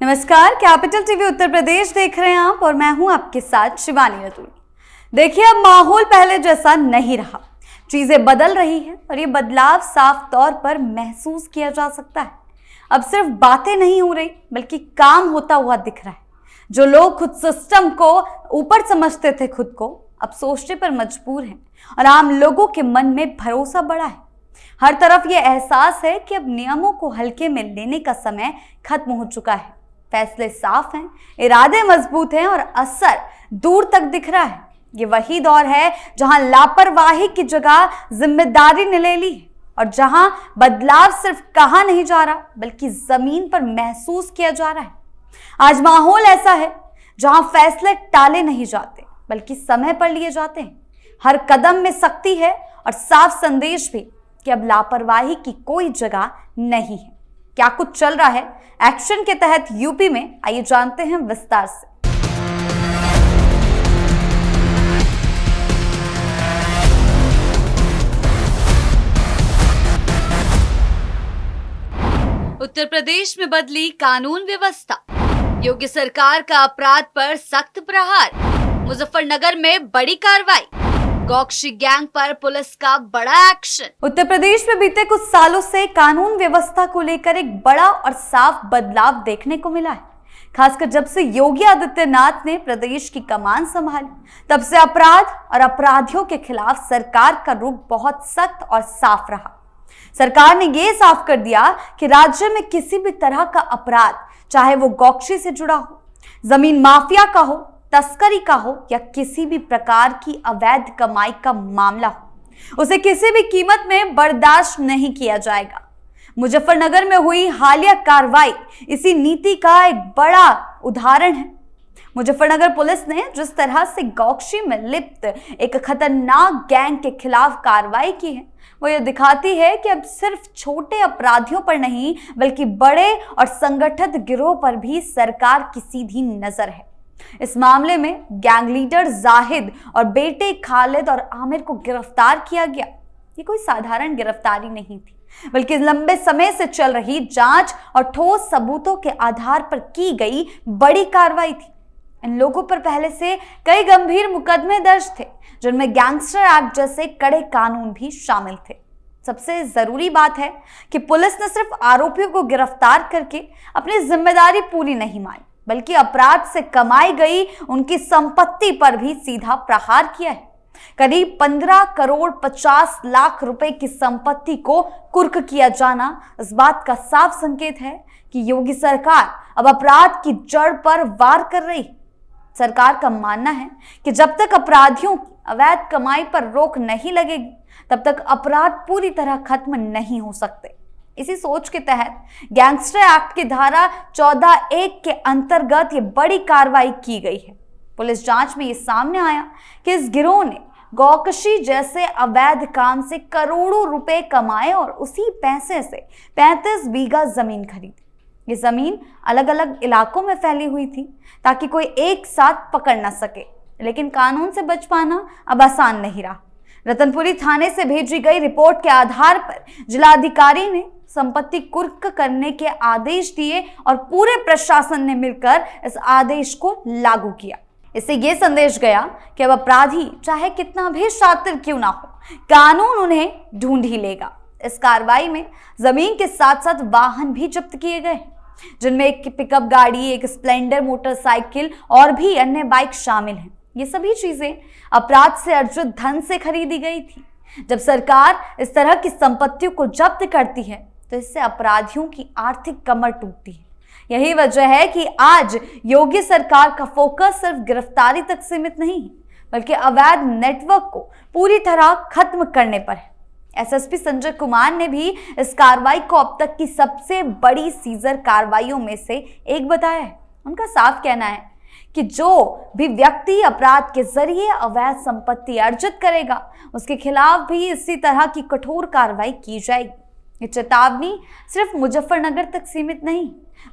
नमस्कार, capital TV Uttar Pradesh देख रहे हैं आप और मैं हूं आपके साथ शिवानी रतूड़ी। देखिए, अब माहौल पहले जैसा नहीं रहा, चीजें बदल रही हैं और ये बदलाव साफ तौर पर महसूस किया जा सकता है। अब सिर्फ बातें नहीं हो रही बल्कि काम होता हुआ दिख रहा है। जो लोग खुद सिस्टम को ऊपर समझते थे, खुद को अब सोचने पर मजबूर हैं और आम लोगों के मन में भरोसा बढ़ा है। हर तरफ ये एहसास है कि अब नियमों को हल्के में लेने का समय खत्म हो चुका है। फैसले साफ हैं, इरादे मजबूत हैं और असर दूर तक दिख रहा है। ये वही दौर है जहां लापरवाही की जगह जिम्मेदारी ने ले ली है और जहां बदलाव सिर्फ कहा नहीं जा रहा बल्कि जमीन पर महसूस किया जा रहा है। आज माहौल ऐसा है जहां फैसले टाले नहीं जाते बल्कि समय पर लिए जाते हैं। हर कदम में सख्ती है और साफ संदेश भी कि अब लापरवाही की कोई जगह नहीं है। क्या कुछ चल रहा है एक्शन के तहत यूपी में, आइए जानते हैं विस्तार से। उत्तर प्रदेश में बदली कानून व्यवस्था, योगी सरकार का अपराध पर सख्त प्रहार। मुजफ्फरनगर में बड़ी कार्रवाई, गौकशी गैंग पर पुलिस का बड़ा एक्शन। उत्तर प्रदेश में बीते कुछ सालों से कानून व्यवस्था को लेकर एक बड़ा और साफ बदलाव देखने को मिला है। खासकर जब से योगी आदित्यनाथ ने प्रदेश की कमान संभाली, तब से अपराध और अपराधियों के खिलाफ सरकार का रुख बहुत सख्त और साफ रहा। सरकार ने यह साफ कर दिया कि राज्य में किसी भी तरह का अपराध, चाहे वो गौकशी से जुड़ा हो, जमीन माफिया का हो, तस्करी का हो या किसी भी प्रकार की अवैध कमाई का मामला हो, उसे किसी भी कीमत में बर्दाश्त नहीं किया जाएगा। मुजफ्फरनगर में हुई हालिया कार्रवाई इसी नीति का एक बड़ा उदाहरण है। मुजफ्फरनगर पुलिस ने जिस तरह से गौकशी में लिप्त एक खतरनाक गैंग के खिलाफ कार्रवाई की है, वो ये दिखाती है कि अब सिर्फ छोटे अपराधियों पर नहीं बल्कि बड़े और संगठित गिरोह पर भी सरकार की सीधी नजर है। इस मामले में गैंग लीडर जाहिद और बेटे खालिद और आमिर को गिरफ्तार किया गया। ये कोई साधारण गिरफ्तारी नहीं थी बल्कि लंबे समय से चल रही जांच और ठोस सबूतों के आधार पर की गई बड़ी कार्रवाई थी। इन लोगों पर पहले से कई गंभीर मुकदमे दर्ज थे, जिनमें गैंगस्टर एक्ट जैसे कड़े कानून भी शामिल थे। सबसे जरूरी बात है कि पुलिस ने सिर्फ आरोपियों को गिरफ्तार करके अपनी जिम्मेदारी पूरी नहीं मानी बल्कि अपराध से कमाई गई उनकी संपत्ति पर भी सीधा प्रहार किया है। करीब 15 करोड़ 50 लाख रुपए की संपत्ति को कुर्क किया जाना इस बात का साफ संकेत है कि योगी सरकार अब अपराध की जड़ पर वार कर रही है। सरकार का मानना है कि जब तक अपराधियों की अवैध कमाई पर रोक नहीं लगेगी, तब तक अपराध पूरी तरह खत्म नहीं हो सकते। इसी सोच के तहत गैंगस्टर एक्ट की धारा 14(1) के अंतर्गत ये बड़ी कार्रवाई की गई है। पुलिस जांच में ये सामने आया कि इस गिरोह ने गौकशी जैसे अवैध काम से करोड़ों रुपए कमाए और उसी पैसे से 35 बीघा जमीन खरीदी। ये जमीन अलग अलग इलाकों में फैली हुई थी ताकि कोई एक साथ पकड़ न सके, लेकिन कानून से बच पाना अब आसान नहीं रहा। रतनपुरी थाने से भेजी गई रिपोर्ट के आधार पर जिलाधिकारी ने संपत्ति कुर्क करने के आदेश दिए और पूरे प्रशासन ने मिलकर इस आदेश को लागू किया। इससे यह संदेश गया कि अब अपराधी चाहे कितना भी शातिर क्यों ना हो, कानून उन्हें ढूंढ ही लेगा। इस कार्रवाई में जमीन के साथ साथ वाहन भी जब्त किए गए, जिनमें एक पिकअप गाड़ी, एक स्प्लेंडर मोटरसाइकिल और भी अन्य बाइक शामिल हैं। ये सभी चीजें अपराध से अर्जित धन से खरीदी गई थी। जब सरकार इस तरह की संपत्तियों को जब्त करती है तो इससे अपराधियों की आर्थिक कमर टूटती है। यही वजह है कि आज योगी सरकार का फोकस सिर्फ गिरफ्तारी तक सीमित नहीं है बल्कि अवैध नेटवर्क को पूरी तरह खत्म करने पर है। एसएसपी संजय कुमार ने भी इस कार्रवाई को अब तक की सबसे बड़ी सीजर कार्रवाइयों में से एक बताया है। उनका साफ कहना है कि जो भी व्यक्ति अपराध के जरिए अवैध संपत्ति अर्जित करेगा, उसके खिलाफ भी इसी तरह की कठोर कार्रवाई की जाएगी। ये चेतावनी सिर्फ मुजफ्फरनगर तक सीमित नहीं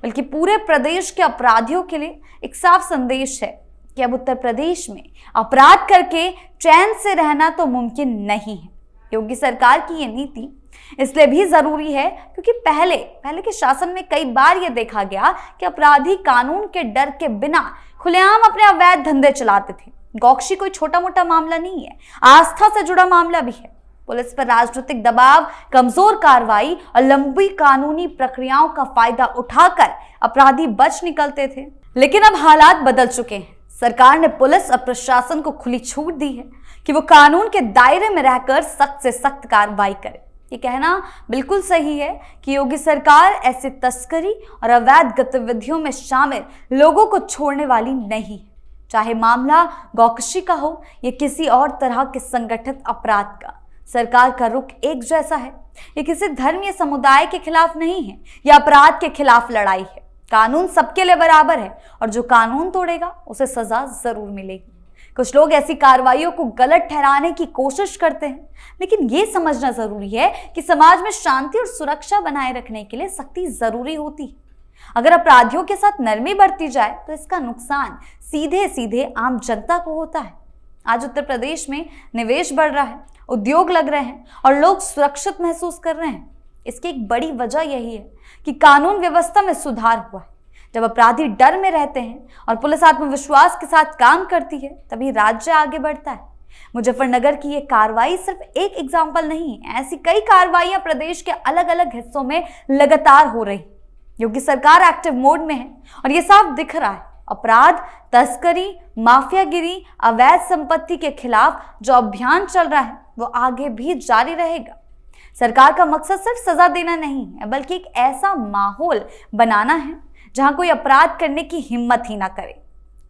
बल्कि पूरे प्रदेश के अपराधियों के लिए एक साफ संदेश है कि अब उत्तर प्रदेश में अपराध करके चैन से रहना तो मुमकिन नहीं है। योगी सरकार की ये नीति इसलिए भी जरूरी है क्योंकि पहले के शासन में कई बार यह देखा गया कि अपराधी कानून के डर के बिना खुलेआम अपने अवैध धंधे चलाते थे। गौकशी कोई छोटा मोटा मामला नहीं है, आस्था से जुड़ा मामला भी है। पुलिस पर राजनीतिक दबाव, कमजोर कार्रवाई और लंबी कानूनी प्रक्रियाओं का फायदा उठाकर अपराधी बच निकलते थे। लेकिन अब हालात बदल चुके हैं। सरकार ने पुलिस और प्रशासन को खुली छूट दी है कि वो कानून के दायरे में रहकर सख्त से सख्त कार्रवाई करे। ये कहना बिल्कुल सही है कि योगी सरकार ऐसी तस्करी और अवैध गतिविधियों में शामिल लोगों को छोड़ने वाली नहीं, चाहे मामला गौकशी का हो या किसी और तरह के संगठित अपराध का। सरकार का रुख एक जैसा है। ये किसी धर्म या समुदाय के खिलाफ नहीं है या अपराध के खिलाफ लड़ाई है। कानून सबके लिए बराबर है और जो कानून तोड़ेगा उसे सजा जरूर मिलेगी। कुछ लोग ऐसी कार्रवाइयों को गलत ठहराने की कोशिश करते हैं, लेकिन ये समझना जरूरी है कि समाज में शांति और सुरक्षा बनाए रखने के लिए सख्ती जरूरी होती है। अगर अपराधियों के साथ नरमी बरती जाए तो इसका नुकसान सीधे सीधे आम जनता को होता है। आज उत्तर प्रदेश में निवेश बढ़ रहा है, उद्योग लग रहे हैं और लोग सुरक्षित महसूस कर रहे हैं। इसकी एक बड़ी वजह यही है कि कानून व्यवस्था में सुधार हुआ है। जब अपराधी डर में रहते हैं और पुलिस आत्मविश्वास के साथ काम करती है, तभी राज्य आगे बढ़ता है। मुजफ्फरनगर की ये कार्रवाई सिर्फ एक एग्जाम्पल नहीं है, ऐसी कई कार्रवाइयां प्रदेश के अलग अलग हिस्सों में लगातार हो रही। योगी सरकार एक्टिव मोड में है और ये साफ दिख रहा है। अपराध, तस्करी, माफियागिरी, अवैध संपत्ति के खिलाफ जो अभियान चल रहा है वो आगे भी जारी रहेगा। सरकार का मकसद सिर्फ सजा देना नहीं है, बल्कि एक ऐसा माहौल बनाना है जहां कोई अपराध करने की हिम्मत ही ना करे।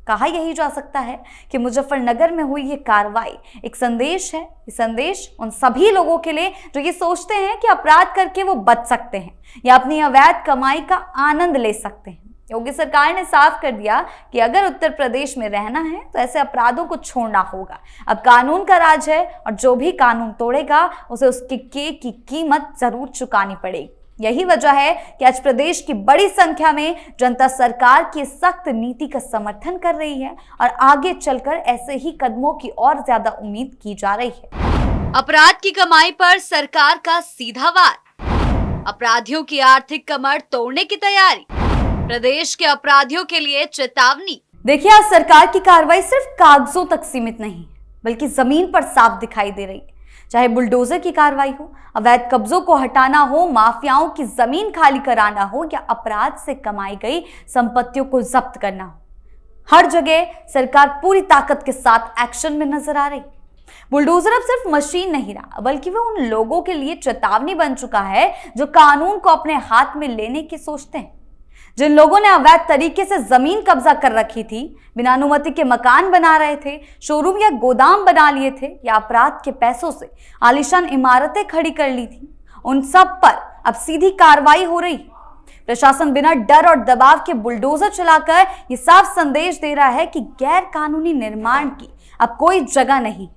कहा यही जा सकता है कि मुजफ्फरनगर में हुई ये कार्रवाई एक संदेश है। ये संदेश उन सभी लोगों के लिए जो ये सोचते हैं कि अपराध करके वो बच सकते हैं या अपनी अवैध कमाई का आनंद ले सकते हैं। योगी सरकार ने साफ कर दिया कि अगर उत्तर प्रदेश में रहना है तो ऐसे अपराधों को छोड़ना होगा। अब कानून का राज है और जो भी कानून तोड़ेगा उसे उसके की कीमत जरूर चुकानी पड़ेगी। यही वजह है कि आज प्रदेश की बड़ी संख्या में जनता सरकार की सख्त नीति का समर्थन कर रही है और आगे चलकर ऐसे ही कदमों की और ज्यादा उम्मीद की जा रही है। अपराध की कमाई पर सरकार का सीधा वार, अपराधियों की आर्थिक कमर तोड़ने की तैयारी, प्रदेश के अपराधियों के लिए चेतावनी। देखिए, आज सरकार की कार्रवाई सिर्फ कागजों तक सीमित नहीं बल्कि जमीन पर साफ दिखाई दे रही है। चाहे बुलडोजर की कार्रवाई हो, अवैध कब्जों को हटाना हो, माफियाओं की जमीन खाली कराना हो या अपराध से कमाई गई संपत्तियों को जब्त करना हो, हर जगह सरकार पूरी ताकत के साथ एक्शन में नजर आ रही। बुलडोजर अब सिर्फ मशीन नहीं रहा, बल्कि वह उन लोगों के लिए चेतावनी बन चुका है जो कानून को अपने हाथ में लेने की सोचते हैं। जिन लोगों ने अवैध तरीके से जमीन कब्जा कर रखी थी, बिना अनुमति के मकान बना रहे थे, शोरूम या गोदाम बना लिए थे या अपराध के पैसों से आलीशान इमारतें खड़ी कर ली थी, उन सब पर अब सीधी कार्रवाई हो रही। प्रशासन बिना डर और दबाव के बुलडोजर चलाकर ये साफ संदेश दे रहा है कि गैर कानूनी निर्माण की अब कोई जगह नहीं।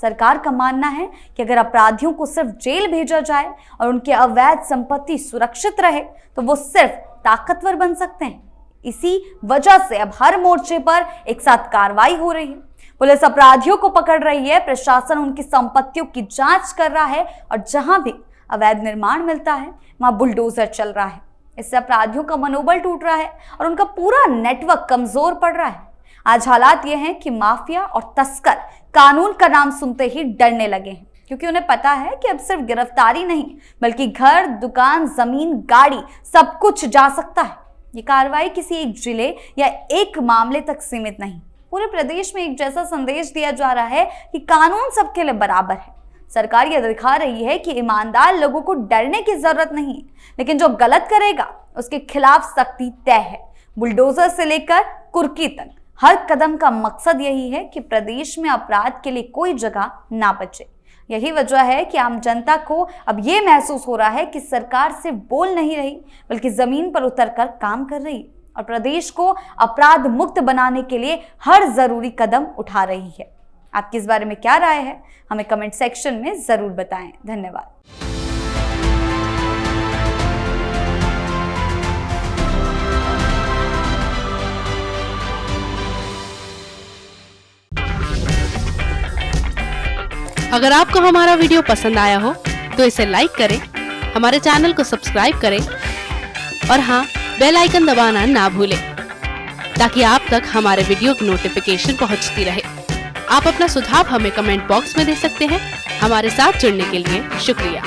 सरकार का मानना है कि अगर अपराधियों को सिर्फ जेल भेजा जाए और उनकी अवैध संपत्ति सुरक्षित रहे तो वो सिर्फ ताकतवर बन सकते हैं। इसी वजह से अब हर मोर्चे पर एक साथ कार्रवाई हो रही है। पुलिस अपराधियों को पकड़ रही है, प्रशासन उनकी संपत्तियों की जांच कर रहा है और जहां भी अवैध निर्माण मिलता है वहां बुलडोजर चल रहा है। इससे अपराधियों का मनोबल टूट रहा है और उनका पूरा नेटवर्क कमजोर पड़ रहा है। आज हालात ये हैं कि माफिया और तस्कर कानून का नाम सुनते ही डरने लगे हैं, क्योंकि उन्हें पता है कि अब सिर्फ गिरफ्तारी नहीं बल्कि घर, दुकान, जमीन, गाड़ी सब कुछ जा सकता है। ये कार्रवाई किसी एक जिले या एक मामले तक सीमित नहीं, पूरे प्रदेश में एक जैसा संदेश दिया जा रहा है कि कानून सबके लिए बराबर है। सरकार यह दिखा रही है कि ईमानदार लोगों को डरने की जरूरत नहीं, लेकिन जो गलत करेगा उसके खिलाफ सख्ती तय है। बुलडोजर से लेकर कुर्की तक हर कदम का मकसद यही है कि प्रदेश में अपराध के लिए कोई जगह ना बचे। यही वजह है कि आम जनता को अब ये महसूस हो रहा है कि सरकार सिर्फ बोल नहीं रही बल्कि जमीन पर उतरकर काम कर रही है और प्रदेश को अपराध मुक्त बनाने के लिए हर जरूरी कदम उठा रही है। आपकी इस बारे में क्या राय है, हमें कमेंट सेक्शन में जरूर बताएं। धन्यवाद। अगर आपको हमारा वीडियो पसंद आया हो तो इसे लाइक करें, हमारे चैनल को सब्सक्राइब करें और हाँ, बेल आइकन दबाना ना भूलें ताकि आप तक हमारे वीडियो की नोटिफिकेशन पहुंचती रहे। आप अपना सुझाव हमें कमेंट बॉक्स में दे सकते हैं। हमारे साथ जुड़ने के लिए शुक्रिया।